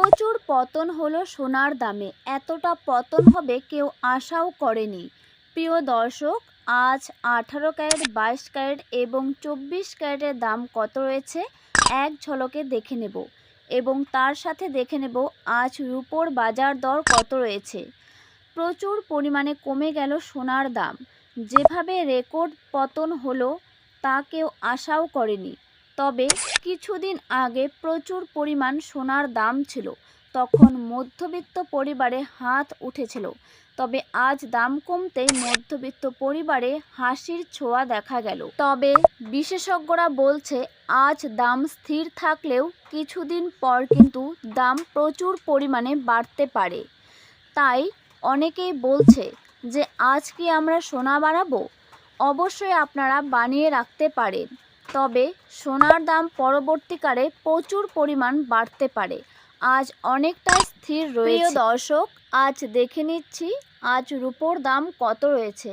প্রচুর পতন হলো সোনার দামে। এতটা পতন হবে কেউ আশাও করেনি। প্রিয় দর্শক, আজ 18 ক্যারেট, 22 ক্যারেট এবং 24 ক্যারেটের দাম কত রয়েছে এক ঝলকে দেখে নেব, এবং তার সাথে দেখে নেব আজ রূপোর বাজার দর কত রয়েছে। প্রচুর পরিমাণে কমে গেল সোনার দাম। যেভাবে রেকর্ড পতন হলো তা কেউ আশাও করেনি। তবে কিছুদিন আগে প্রচুর পরিমাণ সোনার দাম ছিল, তখন মধ্যবিত্ত পরিবারে হাত উঠেছিল। তবে আজ দাম কমতেই মধ্যবিত্ত পরিবারে হাসির ছোঁয়া দেখা গেল। তবে বিশেষজ্ঞরা বলছে আজ দাম স্থির থাকলেও কিছুদিন পর কিন্তু দাম প্রচুর পরিমাণে বাড়তে পারে। তাই অনেকেই বলছে যে আজ কি আমরা সোনা বানাবো? অবশ্যই আপনারা বানিয়ে রাখতে পারেন, তবে সোনার দাম পরবর্তীকালে প্রচুর পরিমাণ বাড়তে পারে। আজ অনেকটা স্থির রয়েছে। প্রিয় দর্শক, আজ দেখে নিচ্ছি আজ রূপোর দাম কত রয়েছে।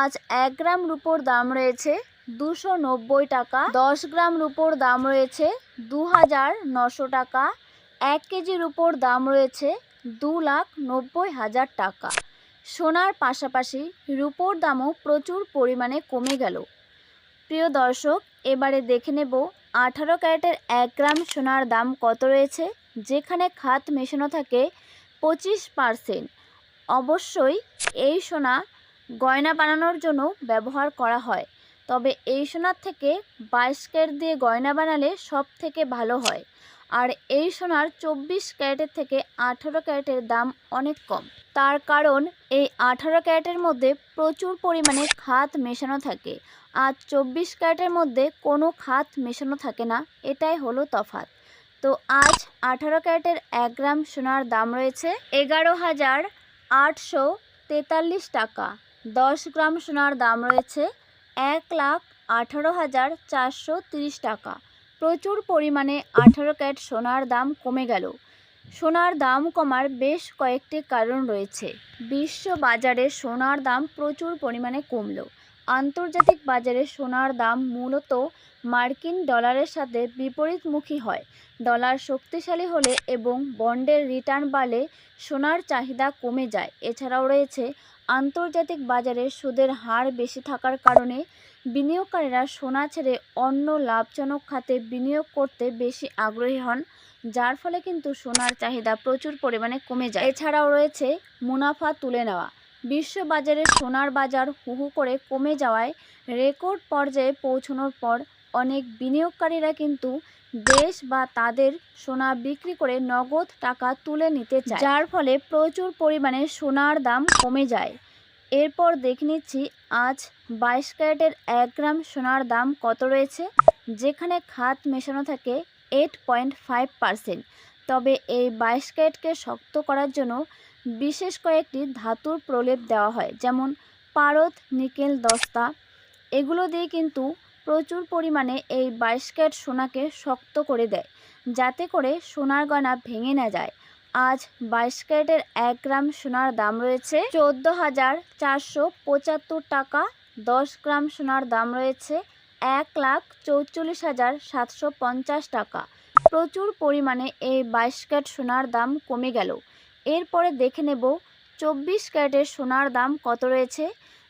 আজ 1 গ্রাম রূপোর দাম রয়েছে 290 টাকা, 10 গ্রাম রূপোর দাম রয়েছে 2900 টাকা, 1 কেজি রূপোর দাম রয়েছে 2,90,000 টাকা। সোনার পাশাপাশি রূপোর দামও প্রচুর পরিমাণে কমে গেল। প্রিয় দর্শক, এবারে দেখে নেব 18 ক্যারেটের 1 গ্রাম সোনার দাম কত রয়েছে, যেখানে খাত মেশানো থাকে 25%। অবশ্যই এই সোনা গয়না বানানোর জন্য ব্যবহার করা হয়, তবে এই সোনার থেকে 22 ক্যারেট দিয়ে গয়না বানালে সব থেকে ভালো হয়। আর এই সোনার 24 ক্যারেটের থেকে 18 ক্যারেটের দাম অনেক কম। তার কারণ এই 18 ক্যারেটের মধ্যে প্রচুর পরিমাণে খাত মেশানো থাকে, আর 24 ক্যারেটের মধ্যে কোনো খাত মেশানো থাকে না। এটাই হলো তফাৎ। তো আজ 18 ক্যারেটের 1 গ্রাম সোনার দাম রয়েছে 11,843 টাকা। 10 গ্রাম সোনার দাম রয়েছে 1,18,430 টাকা। প্রচুর পরিমাণে 18 ক্যারেট সোনার দাম কমে গেল। সোনার দাম কমার বেশ কয়েকটি কারণ রয়েছে। বিশ্ব বাজারে সোনার দাম প্রচুর পরিমাণে কমলো। আন্তর্জাতিক বাজারে সোনার দাম মূলত মার্কিন ডলারের সাথে বিপরীতমুখী হয়। ডলার শক্তিশালী হলে এবং বন্ডের রিটার্ন বাড়লে সোনার চাহিদা কমে যায়। এছাড়াও রয়েছে আন্তর্জাতিক বাজারে সুদের হার বেশি থাকার কারণে বিনিয়োগকারীরা সোনা ছেড়ে অন্য লাভজনক খাতে বিনিয়োগ করতে বেশি আগ্রহী হন, যার ফলে কিন্তু সোনার চাহিদা প্রচুর পরিমাণে কমে যায়। এছাড়াও রয়েছে মুনাফা তুলে নেওয়া। বিশ্ব বাজারে সোনার বাজার হু হু করে কমে যাওয়ায় রেকর্ড পর্যায়ে পৌঁছানোর পর অনেক বিনিয়োগকারীরা কিন্তু দেশ বা তাদের সোনা বিক্রি করে নগদ টাকা তুলে নিতে চায়, যার ফলে প্রচুর পরিমাণে সোনার দাম কমে যায়। এরপর দেখে নিচ্ছি আজ 22 ক্যারেটের 1 গ্রাম সোনার দাম কত রয়েছে, যেখানে খাত মেশানো থাকে 8.5%। তবে এই 22 ক্যারেটকে শক্ত করার জন্য বিশেষ কয়েকটি ধাতুর প্রলেপ দেওয়া হয়, যেমন পারদ, নিকেল, দস্তা। এগুলো দিয়ে কিন্তু প্রচুর পরিমাণে এই 22 ক্যারেট সোনাকে শক্ত করে দেয়, যাতে করে সোনার গয়না ভেঙে না যায়। আজ 22 ক্যারেটের 1 গ্রাম সোনার দাম রয়েছে 14,475 টাকা। 10 গ্রাম সোনার দাম রয়েছে 1,44,750 টাকা। প্রচুর পরিমাণে এই 22 ক্যারেট সোনার দাম কমে গেল। এরপরে দেখে নেব 24 ক্যারেটের সোনার দাম কত রয়েছে,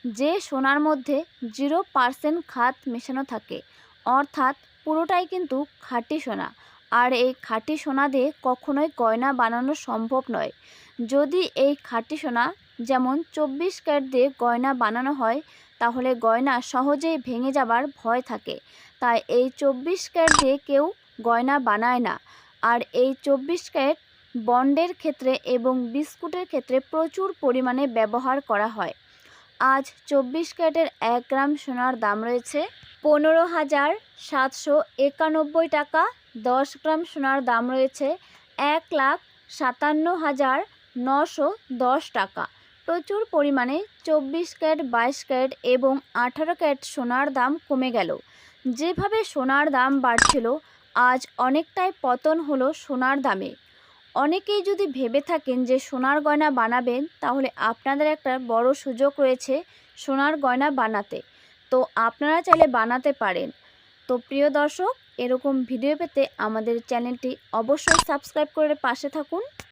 যে সোনার মধ্যে 0% খাত মেশানো থাকে, অর্থাৎ পুরোটাই কিন্তু খাঁটি সোনা। আর এই খাঁটি সোনা দিয়ে কখনোই গয়না বানানো সম্ভব নয়। যদি এই খাঁটি সোনা যেমন 24 ক্যারেট দিয়ে গয়না বানানো হয়, তাহলে গয়না সহজেই ভেঙে যাবার ভয় থাকে। তাই এই 24 ক্যারেট দিয়ে কেউ গয়না বানায় না। আর এই 24 ক্যারেট বন্ডের ক্ষেত্রে এবং বিস্কুটের ক্ষেত্রে প্রচুর পরিমাণে ব্যবহার করা হয়। আজ 24 ক্যারেটের 1 গ্রাম সোনার দাম রয়েছে 15,791 টাকা। 10 গ্রাম সোনার দাম রয়েছে 1,57,910 টাকা। প্রচুর পরিমাণে 24 ক্যারেট, 22 ক্যারেট এবং 18 ক্যারেট সোনার দাম কমে গেল। যেভাবে সোনার দাম বাড়ছিল, আজ অনেকটাই পতন হলো সোনার দামে। অনেকেই যদি ভেবে থাকেন যে সোনার গয়না বানাবেন, তাহলে আপনাদের একটা বড় সুযোগ রয়েছে সোনার গয়না বানাতে। তো আপনারা চাইলে বানাতে পারেন। তো প্রিয় দর্শক, এরকম ভিডিও পেতে আমাদের চ্যানেলটি অবশ্যই সাবস্ক্রাইব করে পাশে থাকুন।